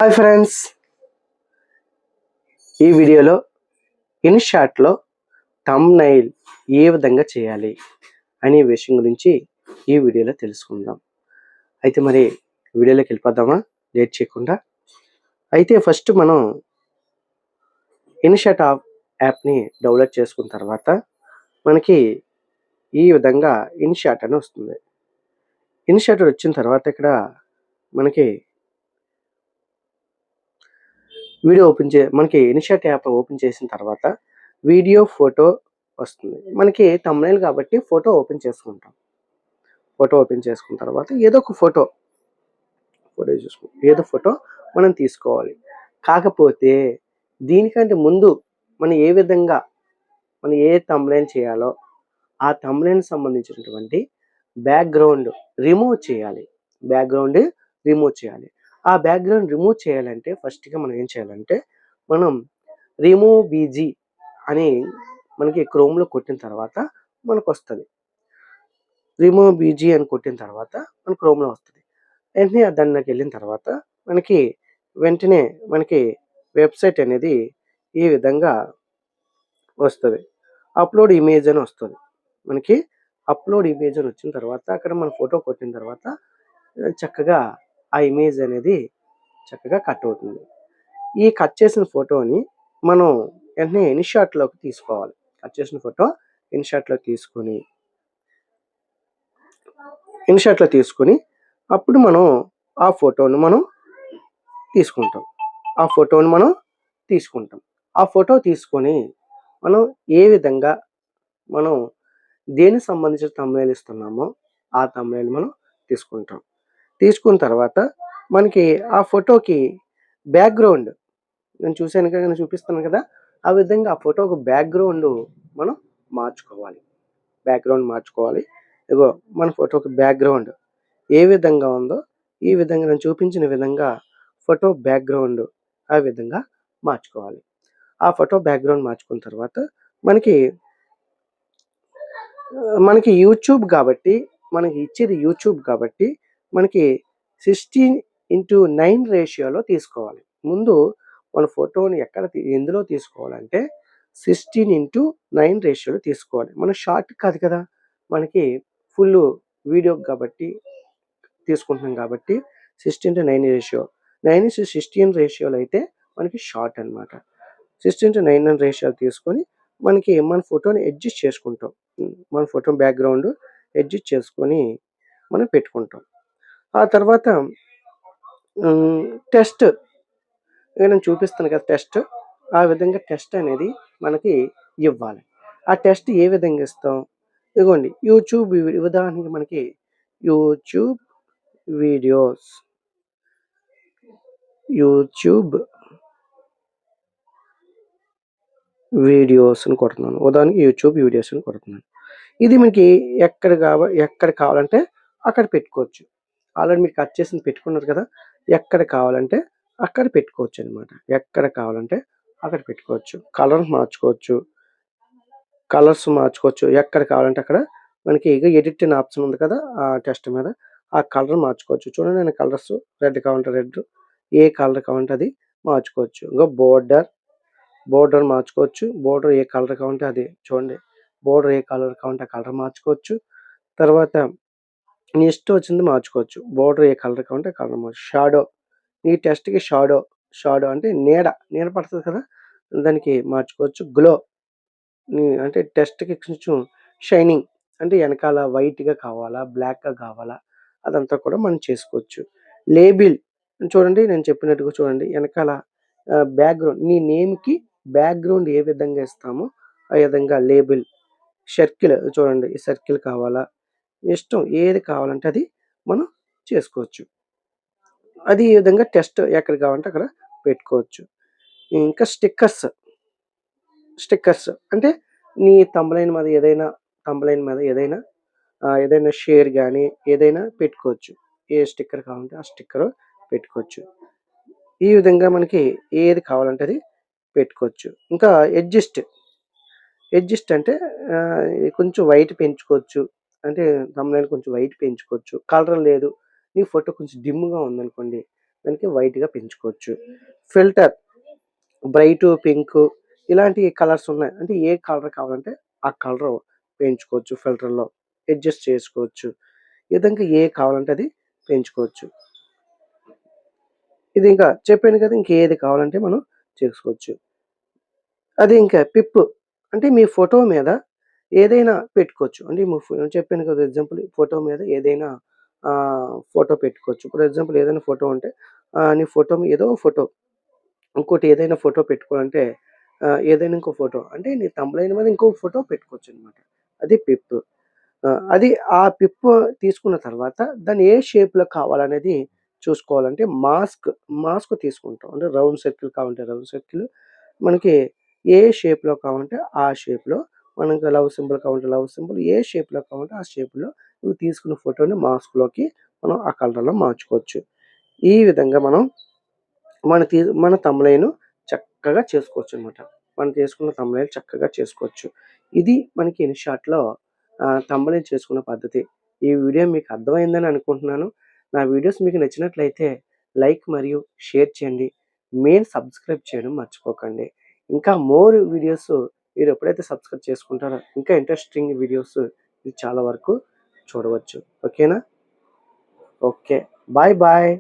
Hi friends, ఈ వీడియోలో ఇన్షాట్లో thumbnail ఏ విధంగా చేయాలి అనే విషయం గురించి ఈ వీడియోలో తెలుసుకుందాం. అయితే మరి వీడియోలోకి వెళ్ళిపోదామా లేట్ చేయకుండా. అయితే ఫస్ట్ మనం ఇన్షాట్ యాప్ని డౌన్లోడ్ చేసుకున్న తర్వాత మనకి ఈ విధంగా ఇన్షాట్ అని వస్తుంది. ఇన్షాట్ వచ్చిన తర్వాత ఇక్కడ మనకి మనకి ఇన్షాట్ యాప్ ఓపెన్ చేసిన తర్వాత వీడియో, ఫోటో వస్తుంది. మనకి థంబ్నెయిల్ కాబట్టి ఫోటో ఓపెన్ చేసుకుంటాం. ఫోటో ఓపెన్ చేసుకున్న తర్వాత ఏదో ఒక ఫోటో మనం తీసుకోవాలి. కాకపోతే దీనికంటే ముందు మనం ఏ థంబ్నెయిల్ చేయాలో ఆ థంబ్నెయిల్ సంబంధించినటువంటి బ్యాక్గ్రౌండ్ రిమూవ్ చేయాలి. ఆ బ్యాక్గ్రౌండ్ రిమూవ్ చేయాలంటే ఫస్ట్‌గా మనం ఏం చేయాలంటే మనం రిమూవ్ బీజీ అని మనకి క్రోమ్‌లో కొట్టిన తర్వాత మనకొస్తది. రిమూవ్ బీజీ అని కొట్టిన తర్వాత మన క్రోమ్‌లో వస్తది. వెంటనే దాంట్లోకి వెళ్ళిన తర్వాత వెంటనే మనకి వెబ్‌సైట్ అనేది ఈ విధంగా వస్తది. అప్‌లోడ్ ఇమేజ్ అని వస్తది. మనకి అప్‌లోడ్ ఇమేజ్ అని వచ్చిన తర్వాత అక్కడ మన ఫోటో కొట్టిన తర్వాత చక్కగా ఆ ఇమేజ్ అనేది చక్కగా కట్ అవుతుంది. ఈ కట్ చేసిన ఫోటోని మనం వెంటనే ఇన్‌షాట్‌లోకి తీసుకోవాలి. కట్ చేసిన ఫోటో ఇన్‌షాట్‌లోకి తీసుకొని అప్పుడు మనం ఆ ఫోటోని మనం తీసుకుంటాం. ఆ ఫోటో తీసుకొని మనం ఏ విధంగా మనం దేనికి సంబంధించిన థంబ్నెయిల్ ఇస్తున్నామో ఆ థంబ్నెయిల్ మనం తీసుకుంటాం. తీసుకున్న తర్వాత మనకి ఆ ఫోటోకి బ్యాక్‌గ్రౌండ్ నేను చూపిస్తాను కదా! ఆ విధంగా ఆ ఫోటోకి బ్యాక్‌గ్రౌండ్ మనం మార్చుకోవాలి. ఇగో మన ఫోటోకి బ్యాక్‌గ్రౌండ్ ఏ విధంగా ఉందో ఈ విధంగా నేను చూపించిన విధంగా ఫోటో బ్యాక్‌గ్రౌండ్ ఆ విధంగా మార్చుకోవాలి. ఆ ఫోటో బ్యాక్‌గ్రౌండ్ మార్చుకున్న తర్వాత మనకి యూట్యూబ్ కాబట్టి మనకి 16:9 రేషియోలో తీసుకోవాలి. ముందు మన ఫోటోని ఎందులో తీసుకోవాలంటే 16:9 రేషియోలో తీసుకోవాలి. మన షార్ట్ కాదు కదా! మనకి ఫుల్ వీడియో కాబట్టి తీసుకుంటున్నాం కాబట్టి 16:9 రేషియో. 9:16 రేషియోలో అయితే మనకి షార్ట్ అన్నమాట. 16:9 రేషియోలో తీసుకొని మన ఫోటోని అడ్జస్ట్ చేసుకుంటాం. మన ఫోటో బ్యాక్‌గ్రౌండ్ అడ్జస్ట్ చేసుకొని మనం పెట్టుకుంటాం. ఆ తర్వాత టెస్ట్ నేను చూపిస్తాను కదా! టెస్ట్. ఆ విధంగా టెస్ట్ అనేది మనకి ఇవ్వాలి. ఆ టెస్ట్ ఏ విధంగా ఇస్తాం? ఇదిగోండి ఉదాహరణకి మనకి యూట్యూబ్ వీడియోస్ అని కొడుతున్నాను. ఉదాహరణకి యూట్యూబ్ వీడియోస్ అని కొడుతున్నాను. ఇది మనకి ఎక్కడ కావాలంటే అక్కడ పెట్టుకోవచ్చు. ఆల్రెడీ మీరు కట్ చేసింది పెట్టుకున్నారు కదా! ఎక్కడ కావాలంటే అక్కడ పెట్టుకోవచ్చనమాట. ఎక్కడ కావాలంటే అక్కడ పెట్టుకోవచ్చు. కలర్స్ మార్చుకోవచ్చు. ఎక్కడ కావాలంటే అక్కడ మనకి ఎడిట్ అనే ఆప్షన్ ఉంది కదా! ఆ టెస్ట్ మీద ఆ కలర్ మార్చుకోవచ్చు. చూడండి నేను కలర్స్ రెడ్ కావాలంటే రెడ్, ఏ కలర్ కావాలంటే అది మార్చుకోవచ్చు. బోర్డర్ మార్చుకోవచ్చు. బోర్డర్ ఏ కలర్ కావాలంటే అది చూడండి. బోర్డర్ ఏ కలర్ కావాలంటే ఆ కలర్ మార్చుకోవచ్చు. తర్వాత నీ ఇష్టం వచ్చింది మార్చుకోవచ్చు. బోర్డర్ ఏ కలర్ కావాలంటే ఆ కలర్ షాడో ఈ టెస్ట్‌కి షాడో అంటే నీడ పడతది కదా! దానికి మార్చుకోవచ్చు. గ్లో అంటే టెస్ట్‌కి కొంచెం షైనింగ్ అంటే వెనకాల వైట్‌గా కావాలా? బ్లాక్‌గా కావాలా? అదంతా కూడా మనం చేసుకోవచ్చు. లేబుల్ చూడండి నేను చెప్పినట్టుగా చూడండి. వెనకాల బ్యాక్‌గ్రౌండ్ నీ నేమ్‌కి బ్యాక్‌గ్రౌండ్ ఏ విధంగా ఇస్తామో ఆ విధంగా లేబుల్. సర్కిల్ చూడండి. ఈ సర్కిల్ కావాలా? ఇష్టం ఏది కావాలంటే అది మనం చేసుకోవచ్చు. అది ఈ విధంగా టెస్ట్ ఎక్కడ కావాలంటే అక్కడ పెట్టుకోవచ్చు. ఇంకా స్టిక్కర్స్ అంటే నీ థంబ్‌నెయిల్ మీద ఏదైనా షేర్ గాని ఏదైనా పెట్టుకోవచ్చు. ఏ స్టిక్కర్ కావాలంటే ఆ స్టిక్కర్ పెట్టుకోవచ్చు. ఈ విధంగా మనకి ఏది కావాలంటే అది పెట్టుకోవచ్చు. ఇంకా అడ్జస్ట్ అంటే కొంచెం వైట్ పెంచుకోవచ్చు. అంటే థంబ్‌నెయిల్ కొంచెం వైట్ పెంచుకోవచ్చు. కలర్ లేదు. నీ ఫోటో కొంచెం డిమ్‌గా ఉందనుకోండి. దానికి వైట్‌గా పెంచుకోవచ్చు. ఫిల్టర్ బ్రైటు, పింకు ఇలాంటి కలర్స్ ఉన్నాయి. అంటే ఏ కలర్ కావాలంటే ఆ కలరు పెంచుకోవచ్చు ఫిల్టర్‌లో. అడ్జస్ట్ చేసుకోవచ్చు. ఈ విధంగా కావాలంటే అది పెంచుకోవచ్చు. ఇది ఇంకా చెప్పాను కదా! ఇంకేది కావాలంటే మనం చేసుకోవచ్చు. అది ఇంకా పిప్ అంటే మీ ఫోటో మీద ఏదైనా పెట్టుకోవచ్చు. అంటే చెప్పాను కదా! ఎగ్జాంపుల్ ఫోటో మీద ఏదైనా ఫోటో పెట్టుకోవచ్చు. ఫర్ ఎగ్జాంపుల్ ఏదైనా ఫోటో ఉంటే నీ ఫోటో ఏదో ఫోటో ఇంకోటి ఏదైనా ఫోటో పెట్టుకోవాలంటే ఏదైనా ఇంకో ఫోటో అంటే నీ థంబ్‌నెయిల్ మీద ఇంకో ఫోటో పెట్టుకోవచ్చనమాట. అది పిప్. అది ఆ పిప్ తీసుకున్న తర్వాత దాన్ని ఏ షేప్‌లో కావాలనేది చూసుకోవాలంటే మాస్క్ తీసుకుంటాం. అంటే రౌండ్ సర్కిల్ కావాలంటే రౌండ్ సర్కిల్, మనకి ఏ షేప్‌లో కావాలంటే ఆ షేప్‌లో, మనకి లవ్ సింబల్ కావాలంటే లవ్ సింబల్, ఏ షేప్‌లో కావాలంటే ఆ షేప్‌లో నువ్వు తీసుకున్న ఫోటోని మాస్క్‌లోకి మనం ఆ కలర్‌లో మార్చుకోవచ్చు. ఈ విధంగా మనం మన థంబ్‌నెయిల్ చక్కగా చేసుకోవచ్చనమాట. మనం చేసుకున్న థంబ్‌నెయిల్ చక్కగా చేసుకోవచ్చు. ఇది మనకి ఇన్‌షార్ట్‌లో థంబ్‌నెయిల్ చేసుకునే పద్ధతి. ఈ వీడియో మీకు అర్థమైందని అనుకుంటున్నాను. నా వీడియోస్ మీకు నచ్చినట్లయితే లైక్ మరియు షేర్ చేయండి. మెయిన్ సబ్స్క్రైబ్ చేయడం మర్చిపోకండి. ఇంకా మోర్ వీడియోస్ మీరు ఎప్పుడైతే సబ్స్క్రైబ్ చేసుకుంటారో ఇంకా ఇంట్రెస్టింగ్ వీడియోస్ మీరు చాలా వరకు చూడవచ్చు. ఓకేనా? ఓకే. Bye bye.